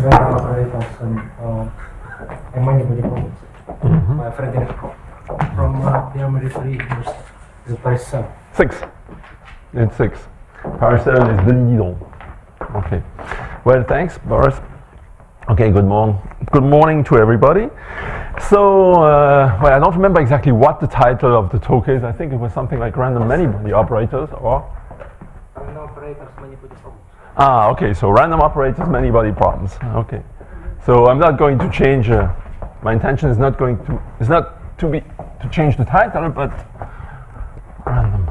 random operators and many problems by Frédéric Klopp from Université the Parcel. 6. It's 6. Parcel is Denis Diderot. Okay. Well, thanks, Boris. Okay, good morning to everybody. So, well, I don't remember exactly what the title of the talk is. I think it was something like random many-body operators, or? Random operators, many-body problems. Ah, okay, so random operators, many-body problems. Okay. So I'm not going to change, my intention is not to change the title, but random.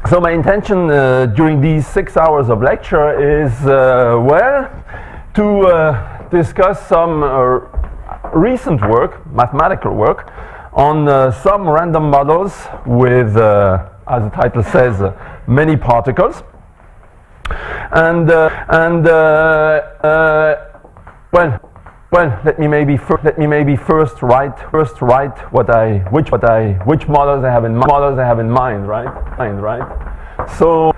So my intention during these 6 hours of lecture is, well, to discuss some recent work, mathematical work, on some random models with, as the title says, many particles. Well, let me maybe first write which models I have in mind, right? So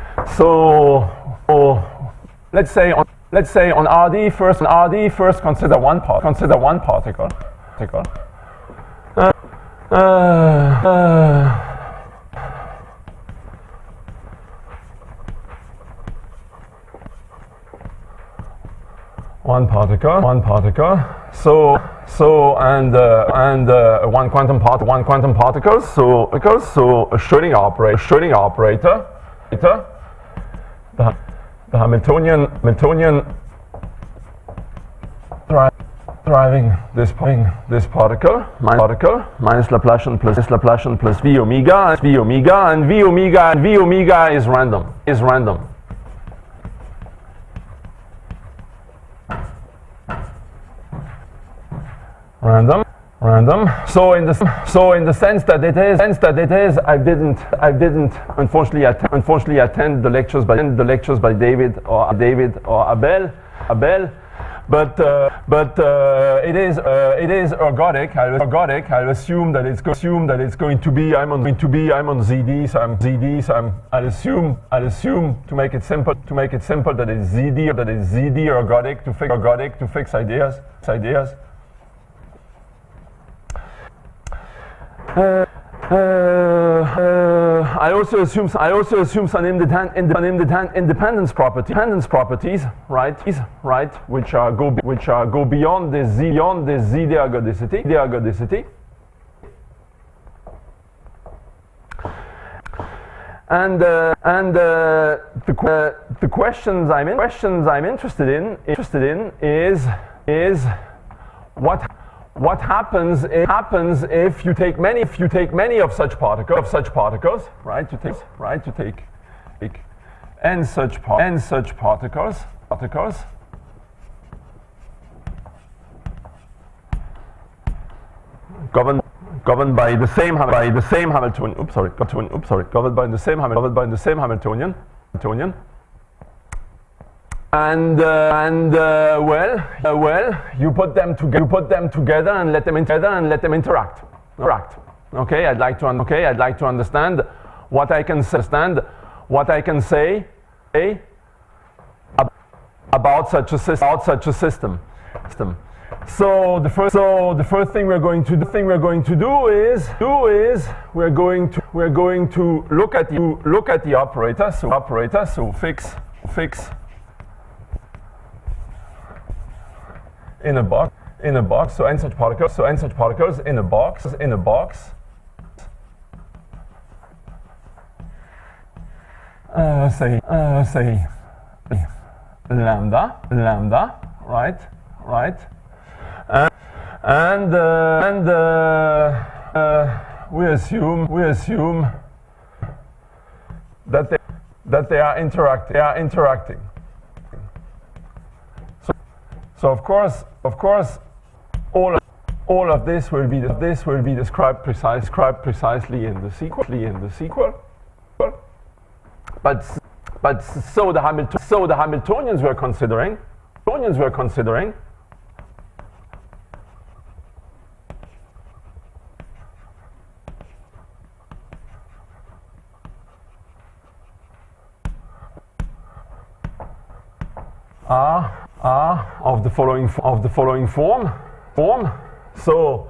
let's say on RD first consider one particle. One particle. So one quantum particle. So a Schrödinger operator. The Hamiltonian driving this particle minus Laplacian plus v omega, and v omega is random. Random. So in the sense that it is, I didn't unfortunately attend the lectures by David or Abel, but it is ergodic. I'll assume that it's going to be. I'm on ZD, so I'll assume to make it simple that it's ZD ergodic to fix ideas. I also assume some independence properties, right, which go beyond this Z ergodicity. And the questions I'm interested in is what happens if you take many of such particles, right? To take n such particles governed by the same Hamiltonian. Governed by the same Hamiltonian. And you put them together and let them interact. Okay, I'd like to understand what I can say about such a system. So the first thing we're going to do is we're going to look at the operator. So fix in a box. So n such particles in a box. Say lambda, right. And we assume that they are interacting. So of course, all of this will be described precisely in the sequel. But so the Hamiltonians were considering are of the following form. So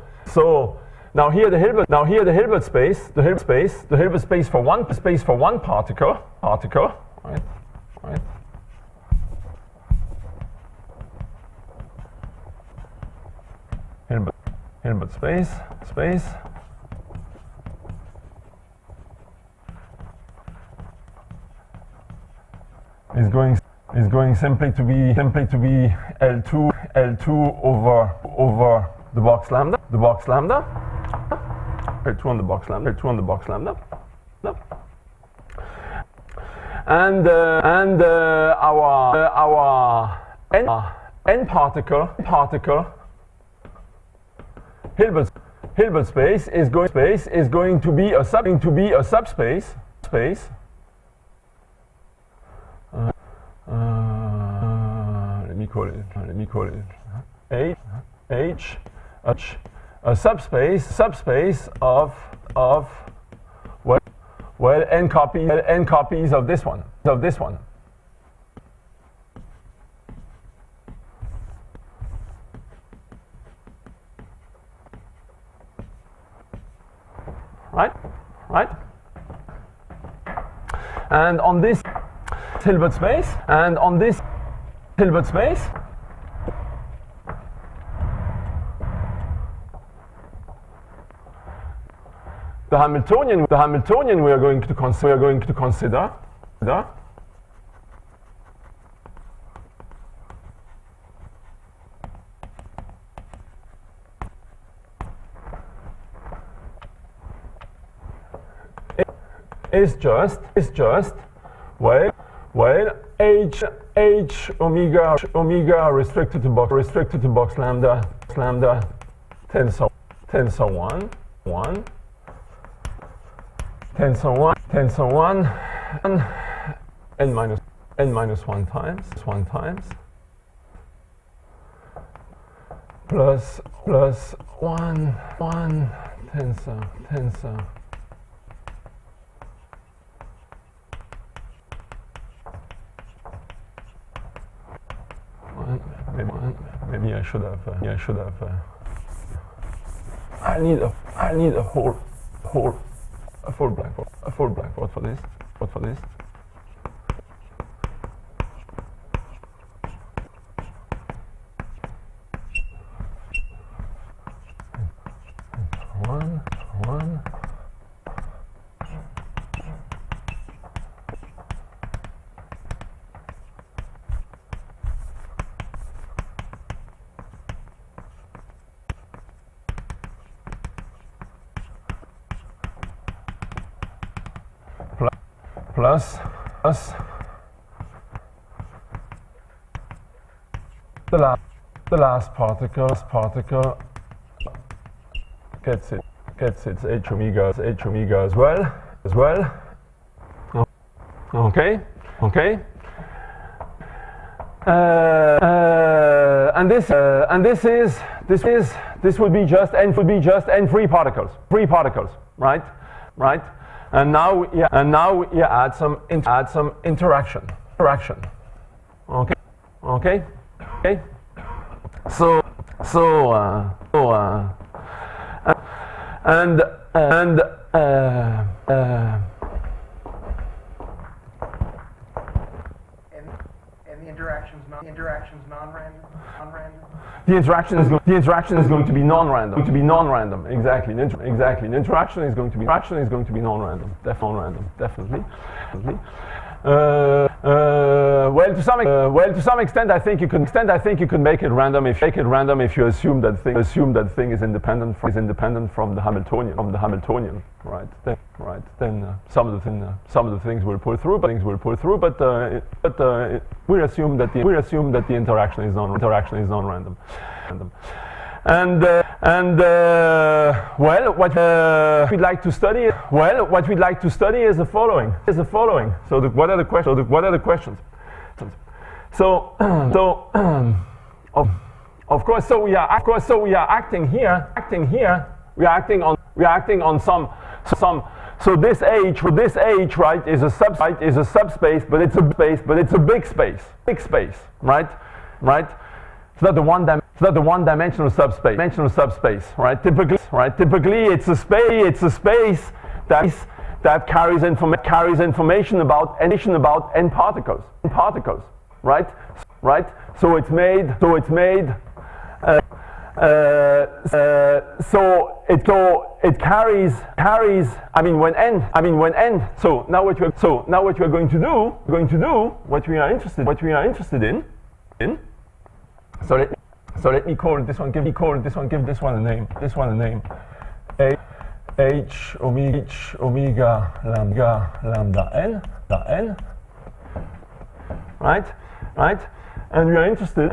now here the Hilbert space for one particle, right? Hilbert space is going simply to be L2 over the box lambda, L2 on the box lambda, and our n particle Hilbert space is going to be a subspace. Let me call it H, a subspace of n copies of this one. Right? And on this Hilbert space, the Hamiltonian we are going to consider is just H omega restricted to box lambda tensor 1 n minus 1 times plus 1 tensor maybe I should have I need a full blackboard for this. One. Plus the last particle gets its H omega as well. Okay. And this would be just n free particles, right? And now we add some interaction. Okay. So and the interaction's non-random. The interaction is going to be non-random. Exactly. The interaction is going to be non-random. Definitely. Well, to some extent, I think you can make it random if you assume that thing is independent from the Hamiltonian, right? Then some of the things will pull through, but we assume that the interaction is non-random. And what we'd like to study is the following. So what are the questions? So of course we are acting here. We are acting on So this H, right, is a subspace, but it's a big space, right? It's not the one-dimensional subspace, right? Typically, it's a space that carries information about n particles, right? So it carries. I mean, when n. So now what we're going to do, what we are interested in. So let me call this one. Give this one a name. H omega lambda n. Right. And we are interested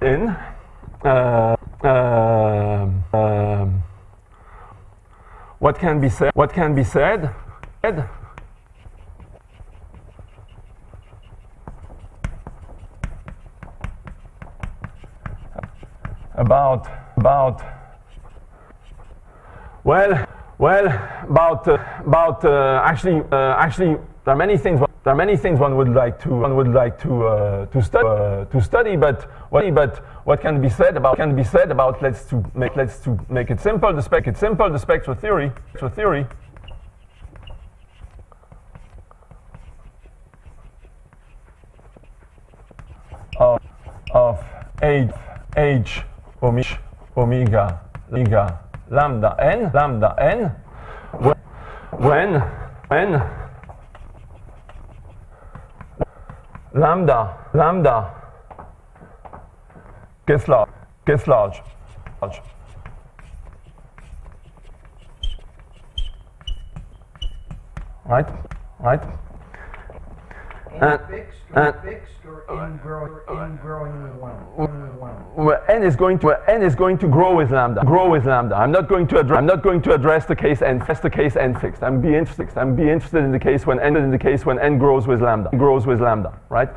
in what can be said about actually there are many things one would like to study, but what can be said about let's make it simple, the spectral theory of H omega lambda n when lambda gets large. Right. Fixed or ingrowing one. Well, n is going to grow with lambda. I'm not going to address the case n fixed. I'm be interested in the case when n grows with lambda. Right.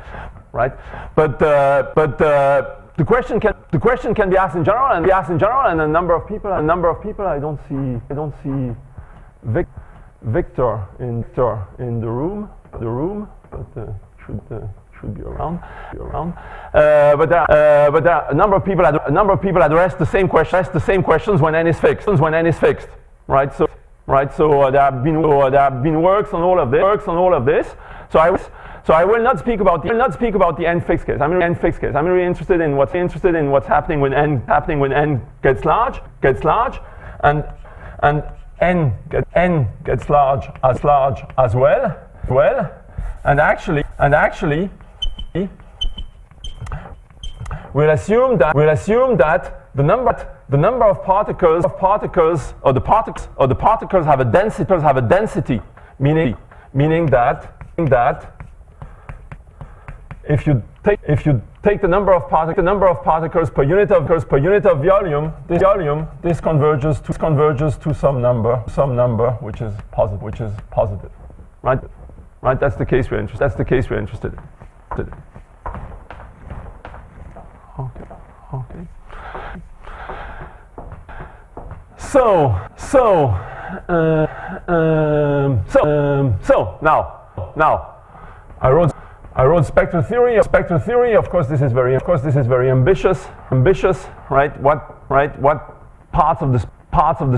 But the question can be asked in general, and a number of people. I don't see Victor in the room, but should be around. But there are a number of people address the same questions when n is fixed. Right. So there have been works on all of this. So I will not speak about the n fixed case. I'm really interested in what's happening when n gets large, and n gets large as well. And actually, we'll assume that the number of particles or the particles have a density, meaning that if you take the number of particles per unit of volume, this converges to some number which is positive, right? Right, that's the case we're interested in. Okay. So now I wrote spectral theory. Of course, this is very ambitious, right? What parts of the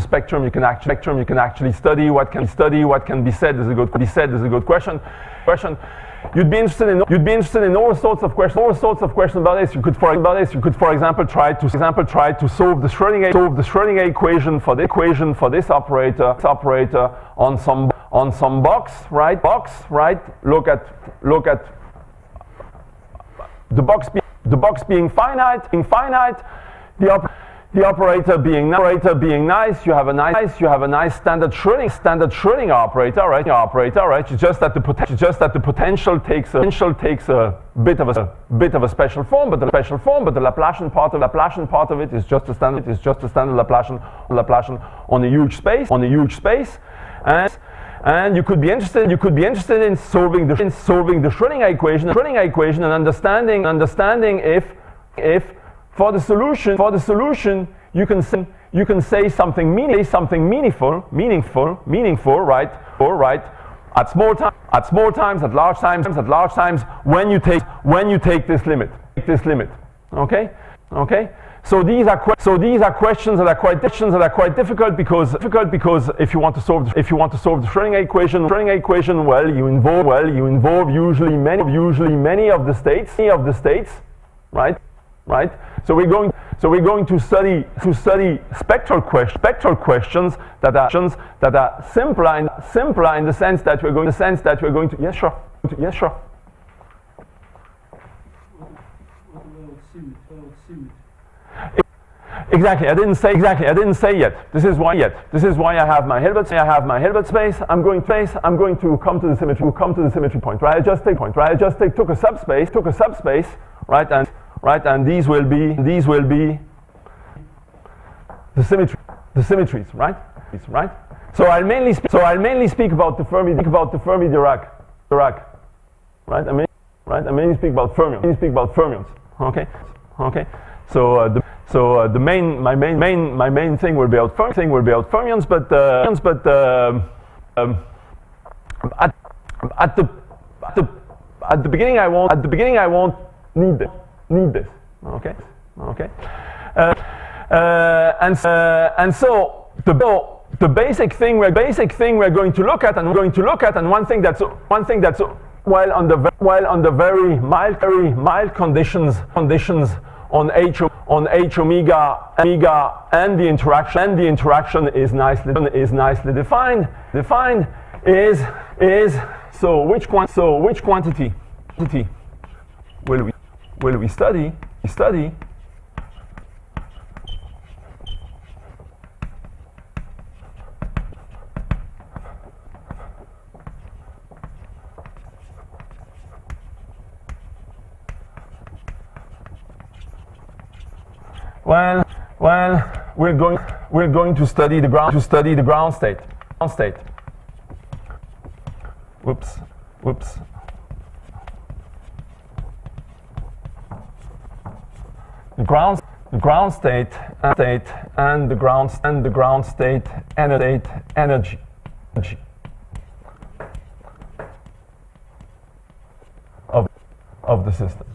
spectrum you can actually study? What can be said is a good question. You'd be interested in all sorts of questions about this. You could, for example, try to solve the Schrödinger equation for this operator on some box, right? Look at the box being finite, the operator being nice. You have a nice standard Schrödinger operator, right? It's just that the potential takes a bit of a special form, but the Laplacian part of it is just a standard Laplacian on a huge space, and you could be interested in solving the Schrödinger equation and understanding if for the solution you can you can say something meaningful, right? Or right at small times, at large times, when you take this limit. Okay? So these are questions that are quite difficult because if you want to solve the Schrödinger equation, well, you involve usually many of the states, right? So we're going to study spectral questions that are simpler in the sense that we're going to yes sure. What about symmetry? Exactly. I didn't say yet. This is why I have my Hilbert space. I'm going to come to the symmetry point. Right. I just took a subspace. Right. And these will be the symmetries. Right. So I'll mainly speak about the Fermi Dirac. Right. I mainly speak about fermions. Okay. So my main thing will be about fermions, but at the beginning I won't need this. Okay. And so the basic thing we're going to look at, and one thing that's while under very mild conditions on H omega, and the interaction is nicely defined is so which quantity will we study? Well, we're going to study the ground state. Whoops. The ground state and the ground state energy of the system.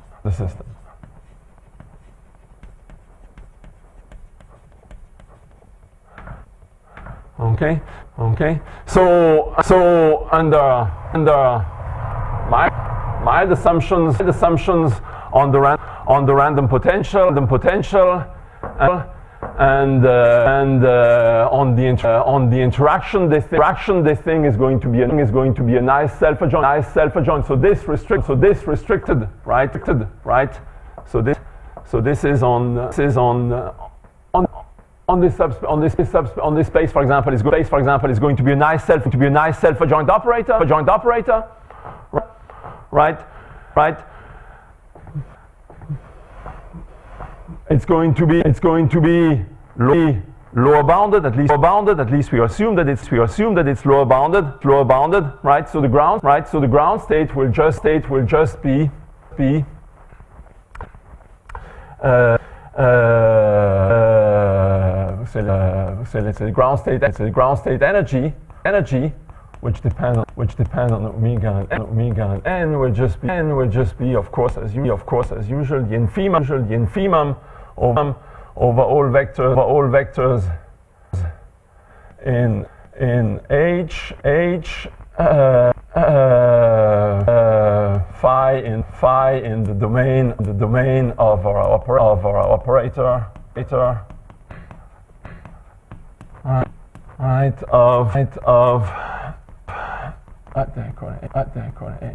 Okay. So under mild assumptions on the random potential, and on the interaction, this thing is going to be a nice self-adjoint. So this restricted, right? So this is on this space, for example, is going to be a nice self-adjoint operator, right? It's going to be lower bounded. At least we assume that it's lower bounded, right? So the ground state will just be let's say ground state energy, which depends on omega and n, will just be of course as usual the infimum over all vectors in H phi in the domain of our operator. Right of at the corner H.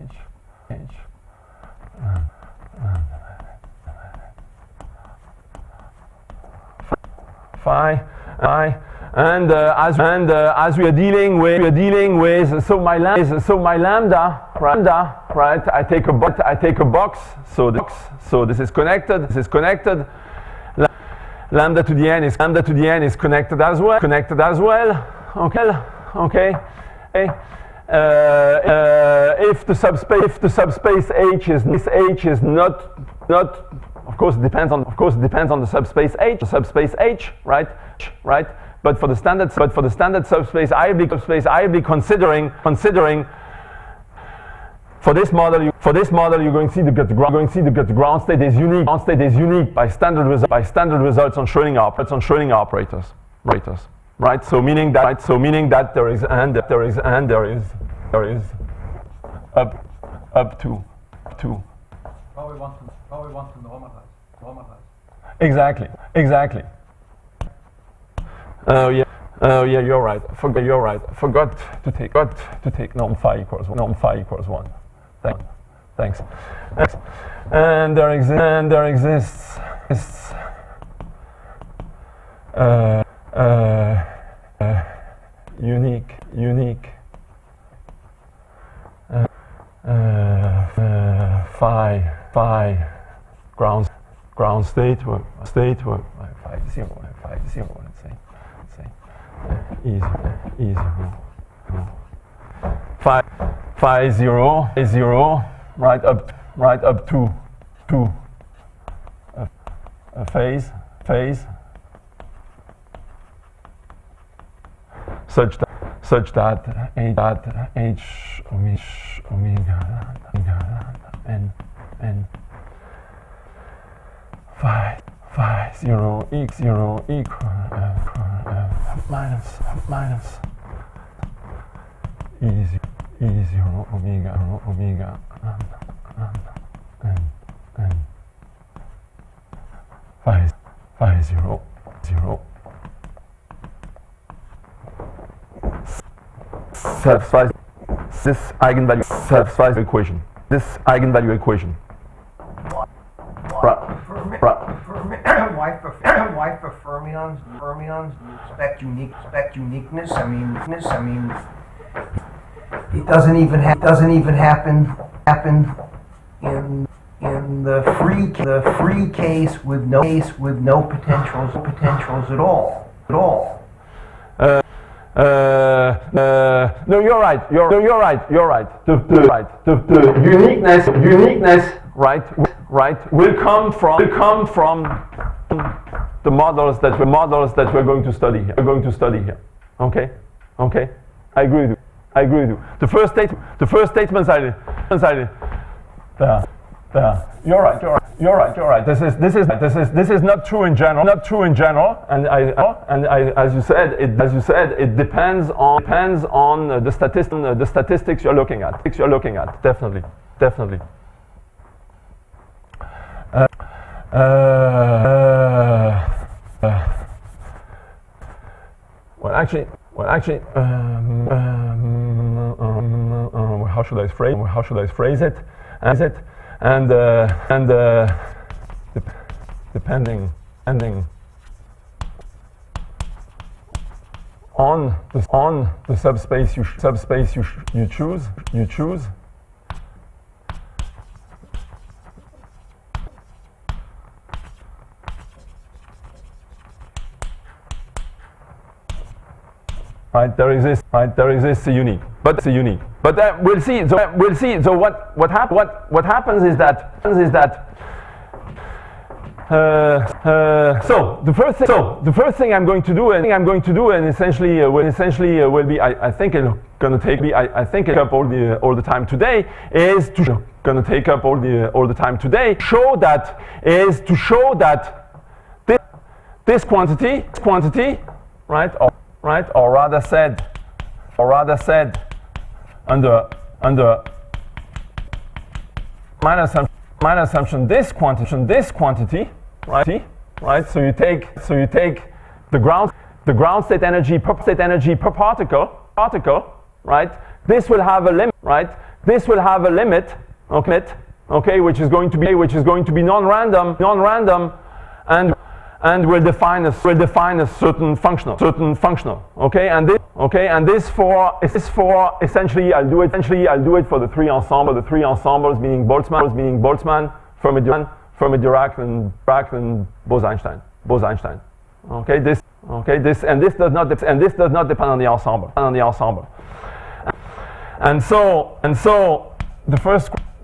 Phi, and as we are dealing with so my lambda, right? I take a box. So this is connected. Lambda to the n is connected as well. Okay. If the subspace H is not, of course it depends on the subspace H, right? But for the standard subspace I will be considering for this model you're going to see that the ground state is unique by standard results on Schrödinger operators. Right? So meaning that there is up to. How we want to normalize. Exactly. Oh yeah, you're right. Forgot to take norm phi equals 1. Thanks. And there exists unique phi ground state or phi 0, let's say E0 phi 0 right up to a phase such that h omega n phi 0 equal minus E0 omega n phi 0 satisfies this eigenvalue equation. Why for fermions do you expect uniqueness? I mean, it doesn't even happen in the free case with no potentials at all. No, you're right. The uniqueness, right, will come from the models that we're going to study here. Okay. I agree with you. The first statements I You're right. This is not true in general. And as you said, it depends on the statistics you're looking at. Definitely. Well, actually, how should I phrase it? Depending on the subspace you choose. Right, there exists a unique, but we'll see. So what happens is that. So the first thing I'm going to do, and essentially will be, I think it's going to take up all the time today, is to take up all the time today. Show that this quantity, right, or rather said, under my assumption, this quantity, right? So you take the ground state energy per particle, right? This will have a limit, right? Okay, which is going to be non-random, and will define a certain functional. Okay, and this for essentially I'll do it for the three ensembles, meaning Boltzmann, Fermi-Dirac, and Bose-Einstein. Okay, this does not depend on the ensemble. And so the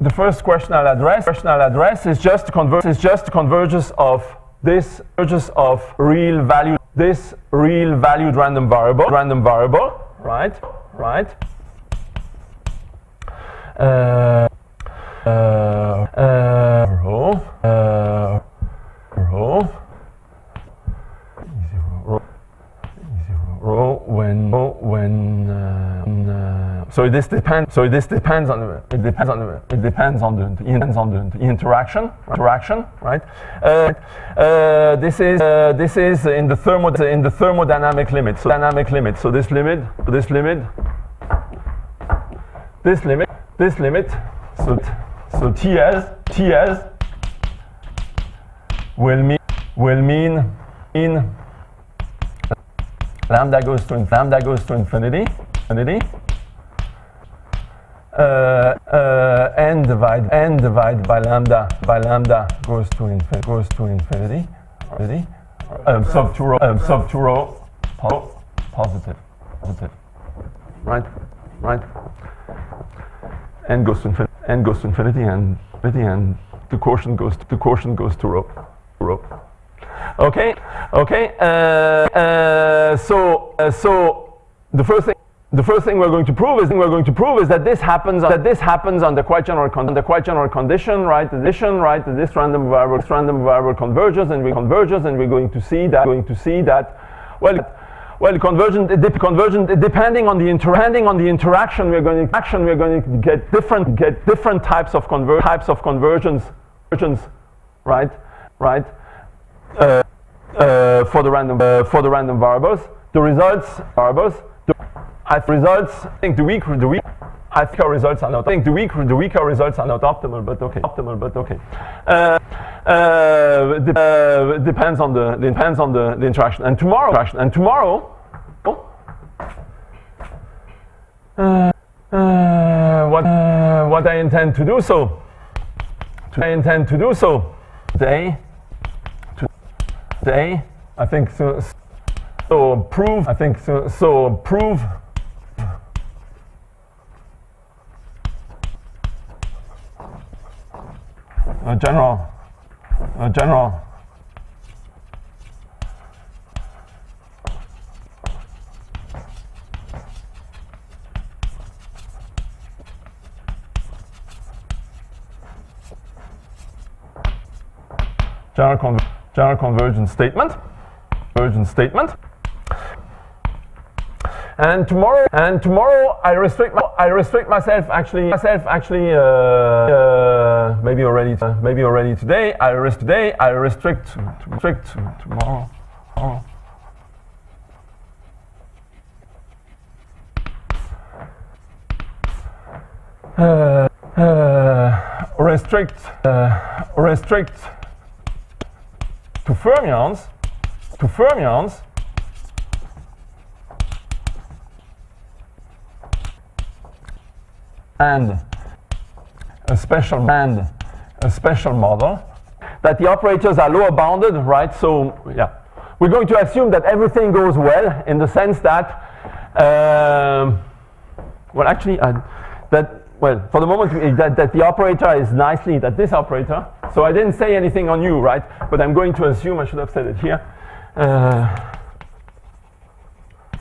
the first question I'll address is just convergence of this real valued random variable, right? Rho when so this depends on the interaction, right? This is in the thermodynamic limit. So this limit. So TL will mean lambda goes to infinity. N divided by lambda goes to infinity. Sub 2 rho positive. Right. N goes to infinity and the quotient goes to rho. Okay. So the first thing we're going to prove is that this happens under quite general condition, right? This random variable converges, and we're going to see that convergent depending on the interaction we're going to get different types of convergence, right? For the random variables, the results. I think the weaker results are not. The weaker results are not optimal, but okay. It depends on the interaction. And tomorrow. What I intend to do so. Today, I think so prove a general convergence statement. And tomorrow I restrict myself actually maybe already today. I restrict tomorrow. Restrict to fermions and a special model that the operators are lower bounded, right? So yeah, we're going to assume that everything goes well in the sense that for the moment that the operator is nicely this operator. So I didn't say anything on you, right? But I'm going to assume, I should have said it here,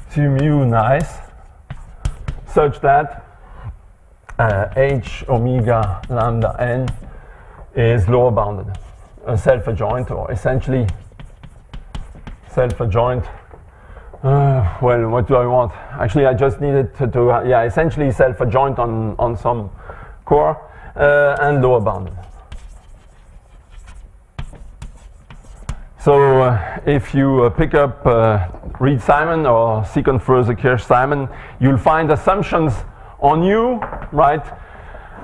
assume u nice such that h omega lambda n is lower bounded, self-adjoint, or essentially self-adjoint. Well, what do I want? Actually, I just needed to essentially self-adjoint on some core and lower bounded. So if you pick up Reed-Simon or Secant-Furse-Kirsch-Simon, you'll find assumptions on U, right?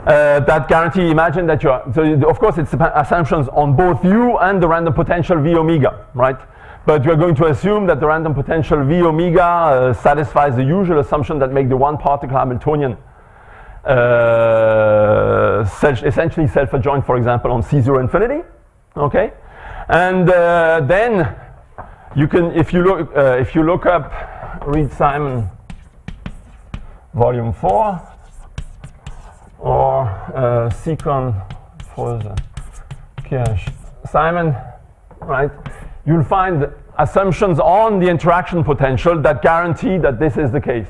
That guarantee. Imagine that of course, it's assumptions on both U and the random potential V omega, right? But we're going to assume that the random potential V omega satisfies the usual assumption that make the one particle Hamiltonian essentially self-adjoint, for example, on C0 infinity. Okay, and then you can, if you look up Reed-Simon volume 4, or secant for the Kirch-Simon, right? You'll find assumptions on the interaction potential that guarantee that this is the case.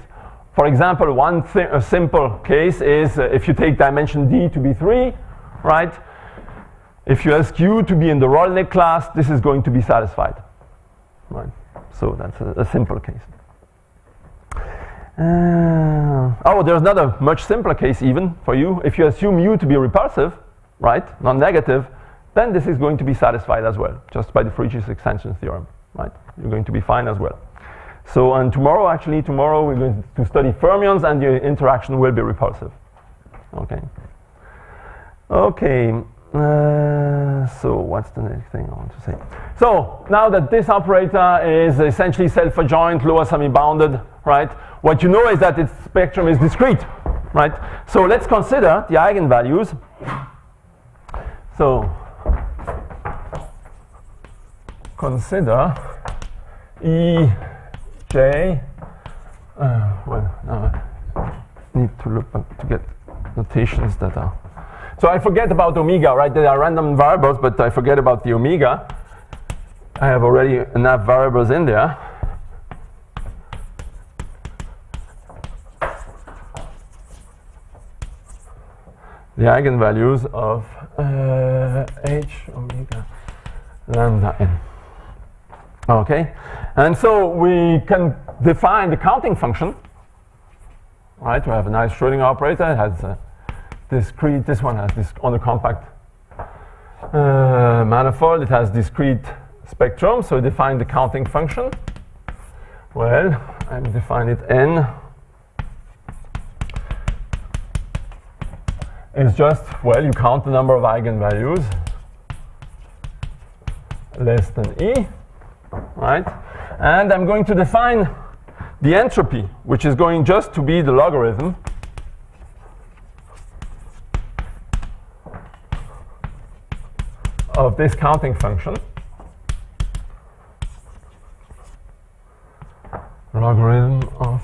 For example, a simple case is if you take dimension D to be 3, right? If you ask U to be in the Rolnick class, this is going to be satisfied, right? So that's a simple case. There's another much simpler case even for you. If you assume U to be repulsive, right, non-negative, then this is going to be satisfied as well, just by the Friedrichs extension theorem, right? You're going to be fine as well. So, and tomorrow we're going to study fermions, and the interaction will be repulsive. Okay. Okay. So what's the next thing I want to say? So now that this operator is essentially self-adjoint, lower semi-bounded, right? What you know is that its spectrum is discrete, right? So let's consider the eigenvalues. So consider E, J. Well, now I need to look up to get notations that are. So I forget about omega, right? There are random variables, but I forget about the omega. I have already enough variables in there. The eigenvalues of H omega lambda n. Okay, and so we can define the counting function. Right, we have a nice Schrödinger operator. It has discrete. This one has this on the compact manifold. It has discrete spectrum. So define the counting function. Well, I define it n. It's just, well, you count the number of eigenvalues less than E, right? And I'm going to define the entropy, which is going just to be the logarithm of this counting function. Logarithm of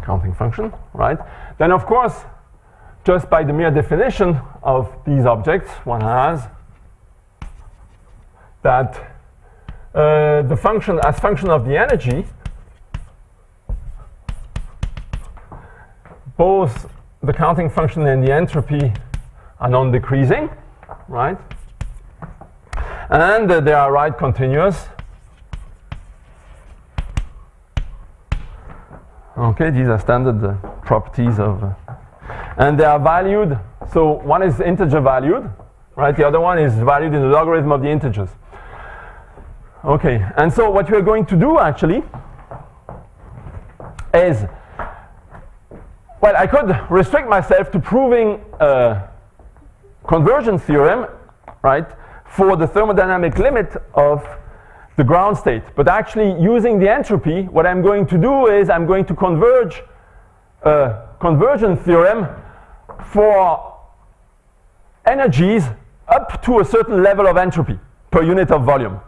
counting function, right? Then of course, just by the mere definition of these objects, one has that the function as function of the energy, both the counting function and the entropy are non-decreasing, right? And they are right continuous. Okay, these are standard properties of, and they are valued. So one is integer valued, right? The other one is valued in the logarithm of the integers. Okay, and so what we are going to do actually is, well, I could restrict myself to proving a convergence theorem, right, for the thermodynamic limit of the ground state. But actually, using the entropy, what I'm going to do is I'm going to converge a convergence theorem for energies up to a certain level of entropy per unit of volume.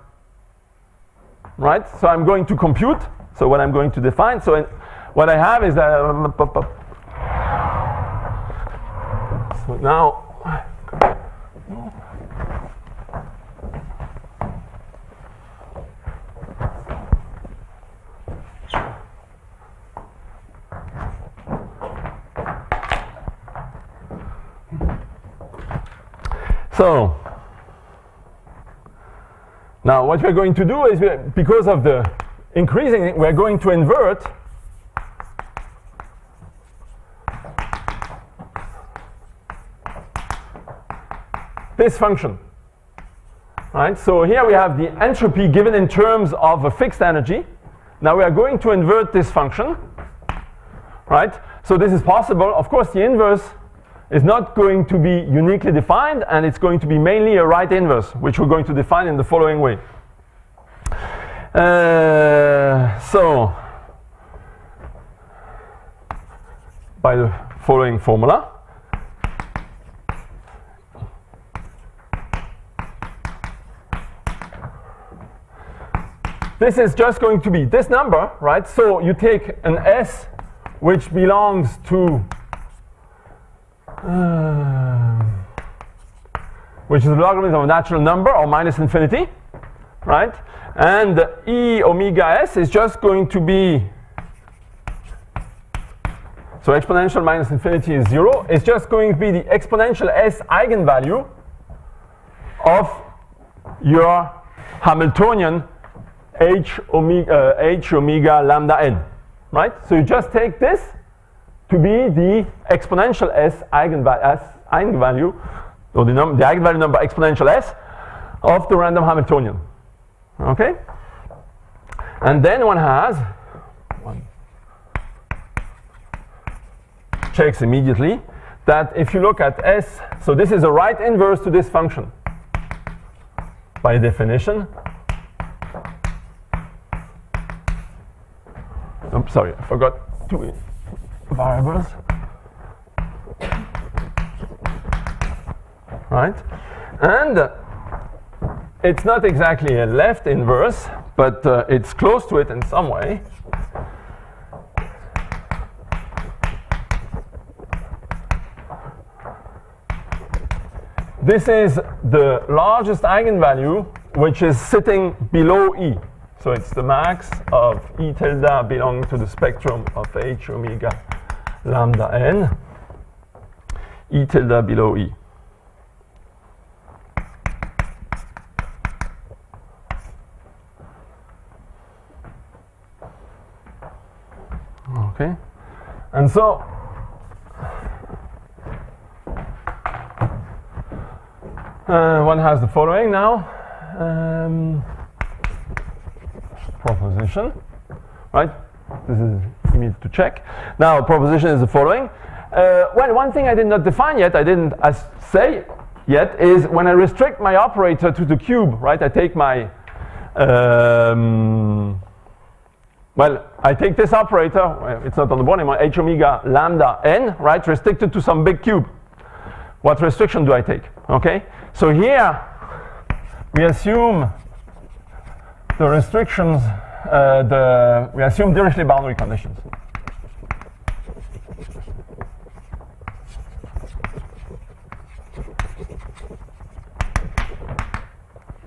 Right? So I'm going to compute. So what I'm going to define. So what I have is so now. So now what we're going to do is, because of the increasing, we're going to invert this function. Right? So here we have the entropy given in terms of a fixed energy. Now we are going to invert this function. Right? So this is possible. Of course, the inverse is not going to be uniquely defined, and it's going to be mainly a right inverse, which we're going to define in the following way. So, by the following formula. this is just going to be this number, right? So you take an S which belongs to which is the logarithm of a natural number or minus infinity, right? And E omega S is just going to be, so exponential minus infinity is 0. It's just going to be the exponential S eigenvalue of your Hamiltonian H omega lambda n, right? So you just take this to be the exponential S eigenvalue, or the eigenvalue number exponential S of the random Hamiltonian, okay? And then one checks immediately that if you look at S, so this is a right inverse to this function by definition. Oops, sorry, I forgot two variables. Right? And it's not exactly a left inverse, but it's close to it in some way. This is the largest eigenvalue which is sitting below E. So it's the max of E tilde belonging to the spectrum of H omega lambda n, E tilde below E. Okay, and so one has the following now. Proposition, right? This is you need to check. Now, proposition is the following. Well, one thing I did not define yet, I didn't say yet, is when I restrict my operator to the cube, right? I take my, well, I take this operator, well, it's not on the board anymore, H omega lambda n, right? Restricted to some big cube. What restriction do I take? Okay, so here we assume the restrictions, we assume Dirichlet boundary conditions.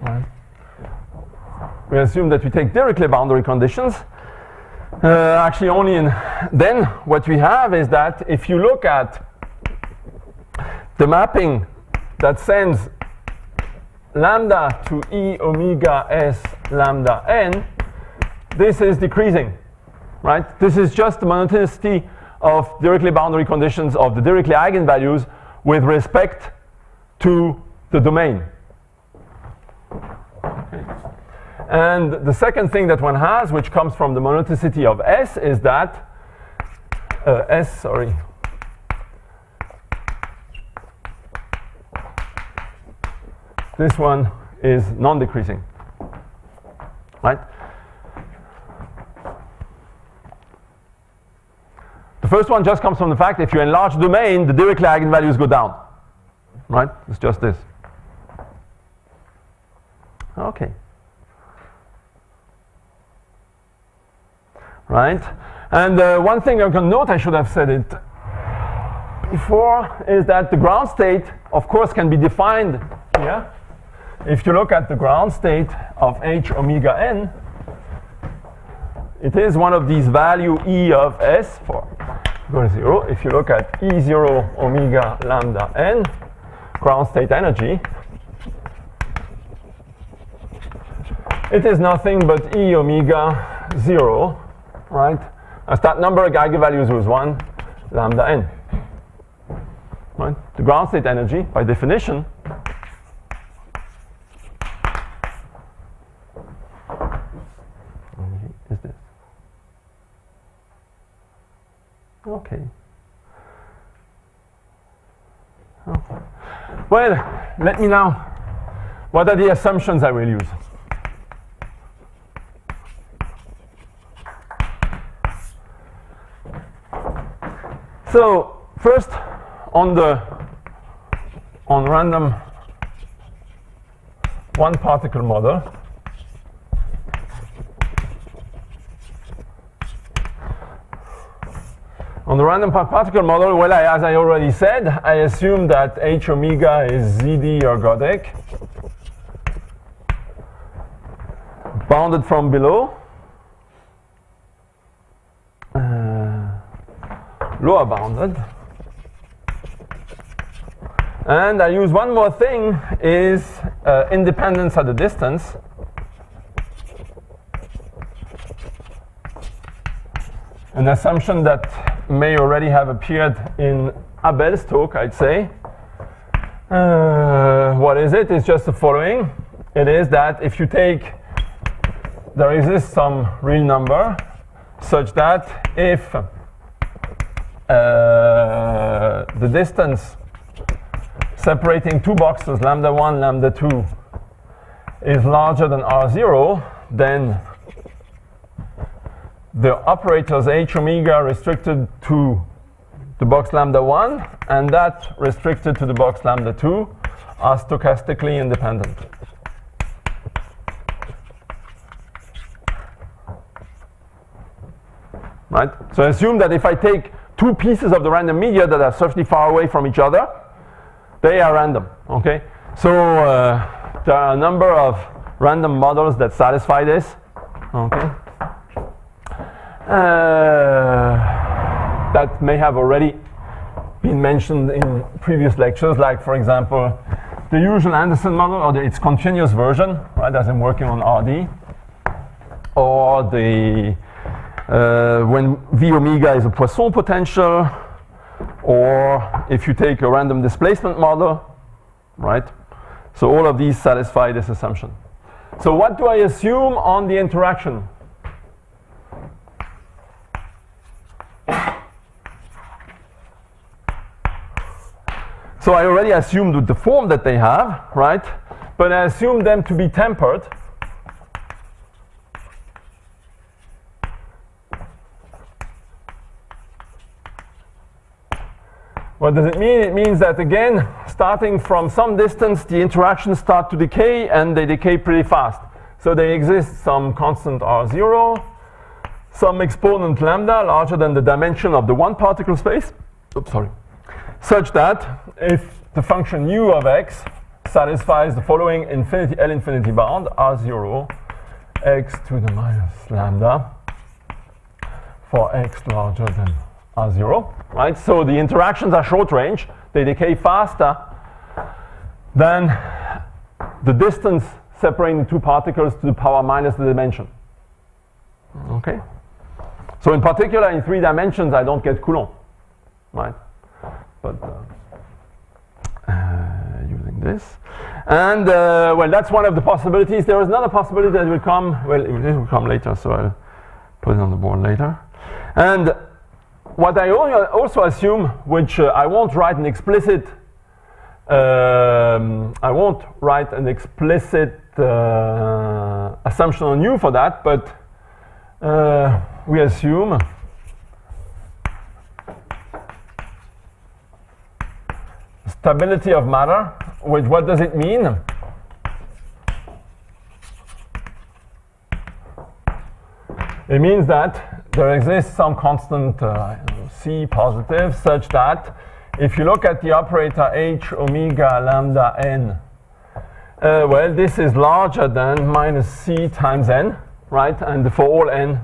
Right. We assume that we take Dirichlet boundary conditions. Actually, only in then what we have is that if you look at the mapping that sends lambda to E omega S lambda n, this is decreasing, right? This is just the monotonicity of Dirichlet boundary conditions of the Dirichlet eigenvalues with respect to the domain. Okay. And the second thing that one has, which comes from the monotonicity of S, is that this one is non-decreasing, right? The first one just comes from the fact if you enlarge the domain, the Dirichlet eigenvalues go down, right? It's just this. Okay. Right? And one thing I can note, I should have said it before, is that the ground state, of course, can be defined here. If you look at the ground state of H omega n, it is one of these value E of S for go to 0. If you look at E0 omega lambda n, ground state energy, it is nothing but E omega 0, right? As that number of eigenvalues was 1 lambda n. Right? The ground state energy, by definition, is this. Okay. Oh. Well, let me now, what are the assumptions I will use? So first, on random one particle model, On the random particle model, well, as I already said, I assume that H omega is ZD ergodic, bounded from below, lower bounded. And I use one more thing, is independence at a distance. An assumption that may already have appeared in Abel's talk, I'd say. What is it? It's just the following. It is that if you take, there exists some real number such that if the distance separating two boxes, lambda 1, lambda 2, is larger than R0, then the operators H omega restricted to the box lambda 1 and that restricted to the box lambda 2 are stochastically independent. Right? So assume that if I take two pieces of the random media that are sufficiently far away from each other, they are random. Okay? So there are a number of random models that satisfy this. Okay? That may have already been mentioned in previous lectures, like for example the usual Anderson model, or its continuous version, right, as I'm working on RD, or the when V omega is a Poisson potential, or if you take a random displacement model, right? So all of these satisfy this assumption. So what do I assume on the interaction? So I already assumed with the form that they have, right? But I assume them to be tempered. What does it mean? It means that, again, starting from some distance, the interactions start to decay, and they decay pretty fast. So they exist some constant R0, some exponent lambda larger than the dimension of the one particle space. Oops, sorry. Such that if the function u of x satisfies the following infinity L infinity bound, R0 x to the minus lambda for x larger than R0, right? So the interactions are short range. They decay faster than the distance separating the two particles to the power minus the dimension. Okay? So in particular, in 3 dimensions, I don't get Coulomb, right? But using this. And, well, that's one of the possibilities. There is another possibility that will come, well, it will come later, so I'll put it on the board later. And what I also assume, which I won't write an explicit, assumption on U for that, but we assume stability of matter. Which, what does it mean? It means that there exists some constant C positive such that if you look at the operator H omega lambda n, well, this is larger than minus C times n, right? And for all n,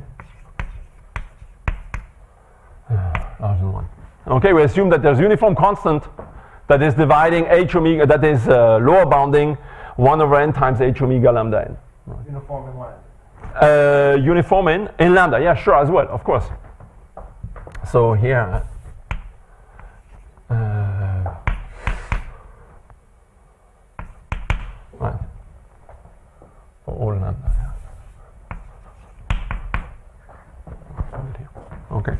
larger than 1. Okay, we assume that there's uniform constant that is dividing H omega, that is lower bounding 1 over n times H omega lambda n. Right. Uniform in what? Uniform in lambda, yeah, sure, as well, of course. So here, right, for all lambda. Okay.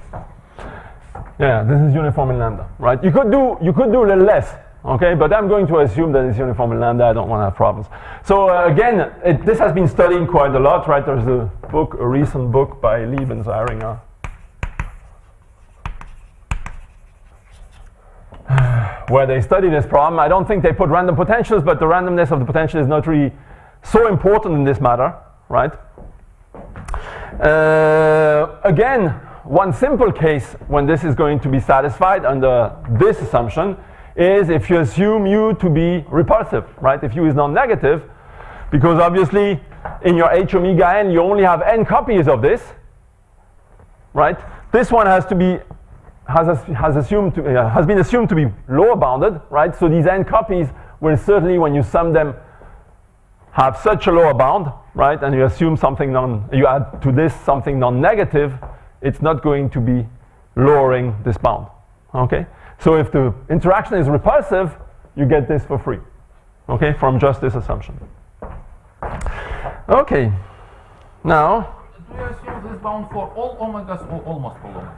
Yeah, this is uniform in lambda, right? You could do a little less, okay? But I'm going to assume that it's uniform in lambda. I don't want to have problems. So again, this has been studied quite a lot, right? There's a recent book by Lieb and Zeiringer, where they study this problem. I don't think they put random potentials, but the randomness of the potential is not really so important in this matter, right? Again, one simple case when this is going to be satisfied under this assumption is if you assume u to be repulsive, right? If u is non-negative, because obviously in your h omega n you only have n copies of this, right? This one has to be has been assumed to be lower bounded, right? So these n copies will certainly, when you sum them, have such a lower bound, right? And you assume something you add to this something non-negative, it's not going to be lowering this bound, okay? So if the interaction is repulsive, you get this for free, okay, from just this assumption. Okay, now. Do you assume this bound for all omegas or almost all omegas?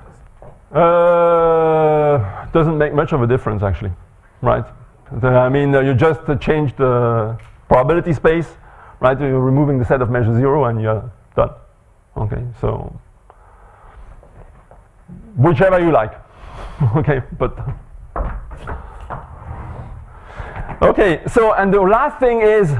Doesn't make much of a difference, actually, right? You just change the probability space, right? You're removing the set of measure 0 and you're done. Okay, so whichever you like. Okay, but okay, so and the last thing is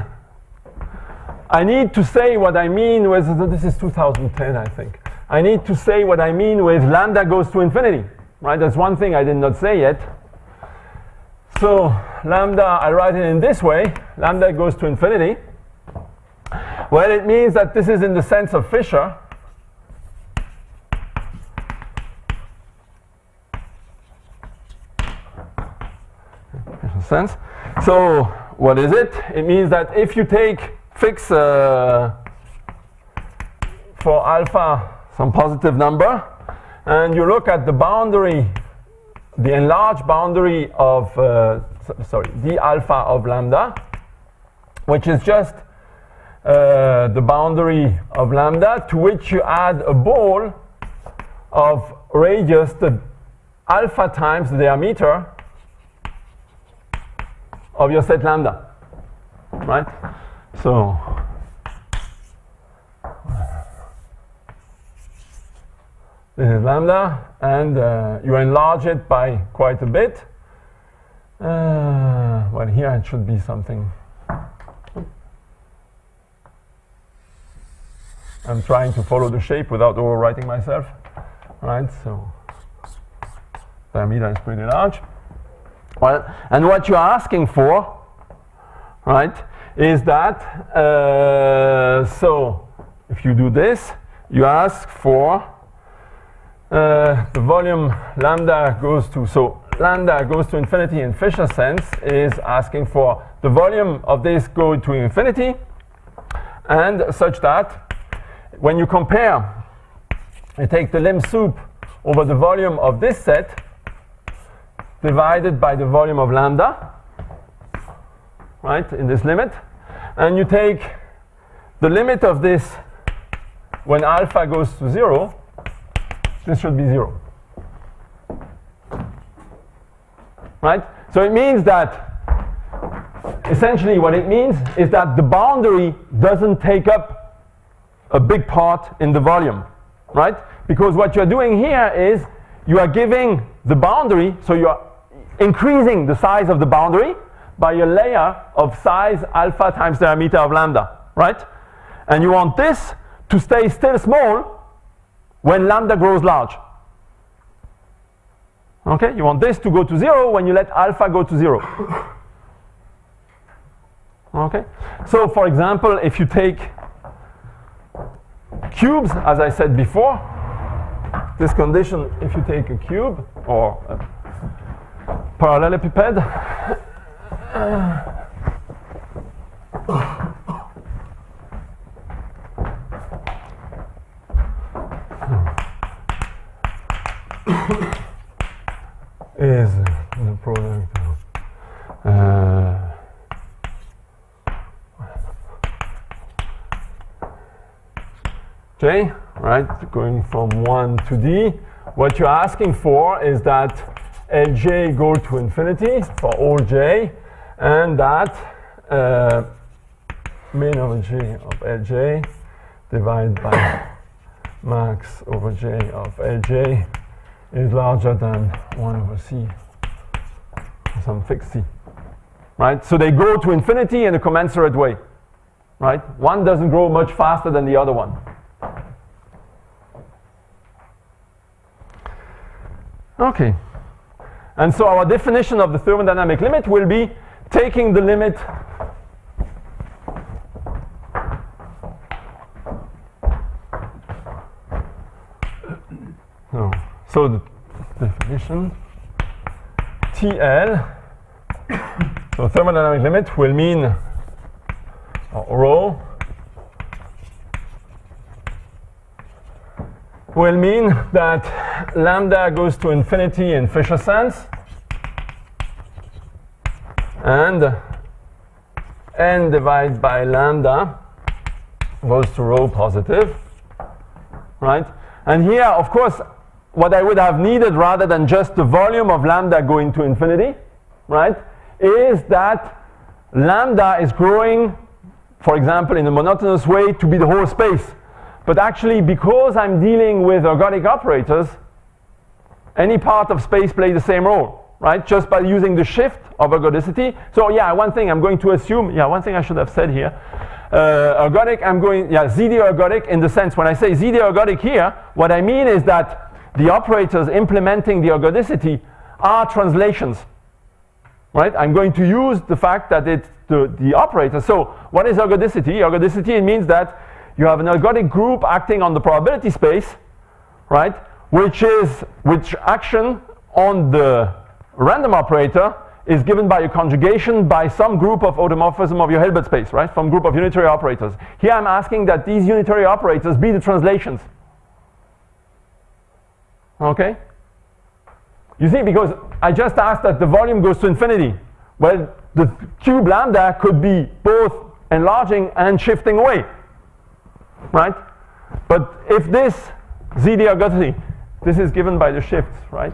I need to say what I mean with, this is 2010, I think. I need to say what I mean with lambda goes to infinity, right? That's one thing I did not say yet. So lambda, I write it in this way, lambda goes to infinity. Well, it means that this is in the sense of Fisher. Sense. So what is it? It means that if you fix for alpha some positive number, and you look at the boundary, the enlarged boundary of d alpha of lambda, which is just the boundary of lambda to which you add a ball of radius, the alpha times the diameter of your set lambda, right? So this is lambda, and you enlarge it by quite a bit. Well, here it should be something. I'm trying to follow the shape without overwriting myself, right? So diameter is pretty large. Well, and what you're asking for, right, is that, so if you do this, you ask for the volume lambda goes to, so lambda goes to infinity in Fisher sense is asking for the volume of this go to infinity, and such that when you compare, you take the lim sup over the volume of this set divided by the volume of lambda, right, in this limit, and you take the limit of this when alpha goes to 0, this should be 0. Right? So it means that, essentially what it means is that the boundary doesn't take up a big part in the volume, right? Because what you're doing here is you are giving the boundary, so you are increasing the size of the boundary by a layer of size alpha times diameter of lambda, right? And you want this to stay still small when lambda grows large. Okay, you want this to go to 0 when you let alpha go to 0. Okay, so for example, if you take cubes, as I said before, this condition, if you take a cube or a parallelepiped, is the product of J, right, going from 1 to D. What you're asking for is that Lj go to infinity for all j, and that min over j of Lj divided by max over j of Lj is larger than 1 over c, some fixed c, right? So they go to infinity in a commensurate way, right? One doesn't grow much faster than the other one. Okay. And so our definition of the thermodynamic limit will be taking the limit so the definition TL, so thermodynamic limit will mean rho will mean that lambda goes to infinity in Fisher sense and n divided by lambda goes to rho positive, right? And here, of course, what I would have needed rather than just the volume of lambda going to infinity, right, is that lambda is growing, for example, in a monotonous way to be the whole space. But actually, because I'm dealing with ergodic operators, any part of space plays the same role, right? Just by using the shift of ergodicity. So yeah, one thing I'm going to assume, one thing I should have said here, ergodic, I'm going, ZD ergodic in the sense, when I say ZD ergodic here, what I mean is that the operators implementing the ergodicity are translations, right? I'm going to use the fact that it's the operator. So what is ergodicity? Ergodicity, it means that you have an ergodic group acting on the probability space, right? Which action on the random operator is given by a conjugation by some group of automorphism of your Hilbert space, right? Some group of unitary operators. Here I'm asking that these unitary operators be the translations. Okay? You see, because I just asked that the volume goes to infinity. Well, the cube lambda could be both enlarging and shifting away. Right? But if this ZD ergodicity, this is given by the shifts, right?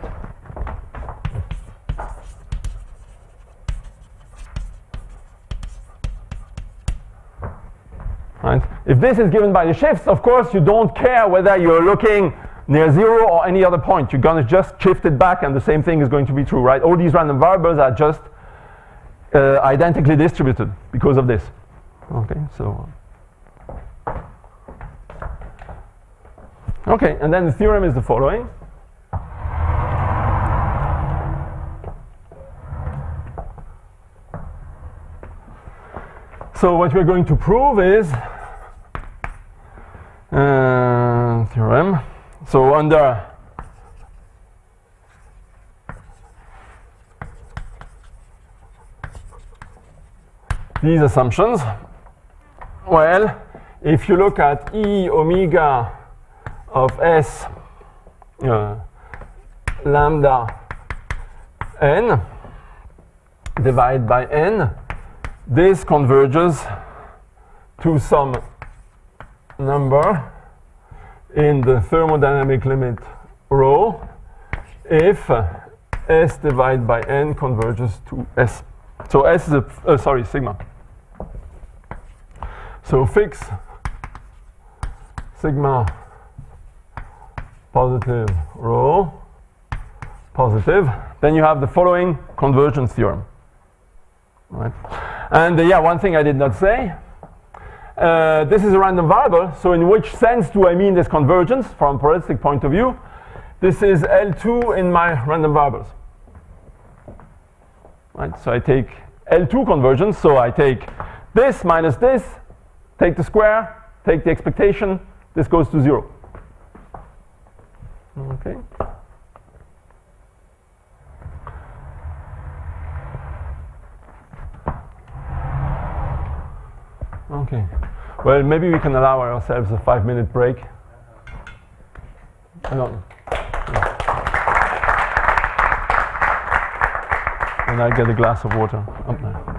Right? If this is given by the shifts, of course, you don't care whether you're looking near zero or any other point. You're going to just shift it back, and the same thing is going to be true, right? All these random variables are just identically distributed because of this. Okay, so. Okay, and then the theorem is the following. So what we're going to prove is theorem. So under these assumptions, well, if you look at E omega of S lambda n divided by n, this converges to some number in the thermodynamic limit rho if S divided by n converges to S. So S is a, sigma. So fix sigma positive rho positive, then you have the following convergence theorem. Right? And one thing I did not say, this is a random variable, so in which sense do I mean this convergence from a probabilistic point of view? This is L2 in my random variables. Right? So I take L2 convergence, so I take this minus this, take the square, take the expectation, this goes to 0. Okay. Okay. Well, maybe we can allow ourselves a 5-minute break. I don't know. And I get a glass of water up there.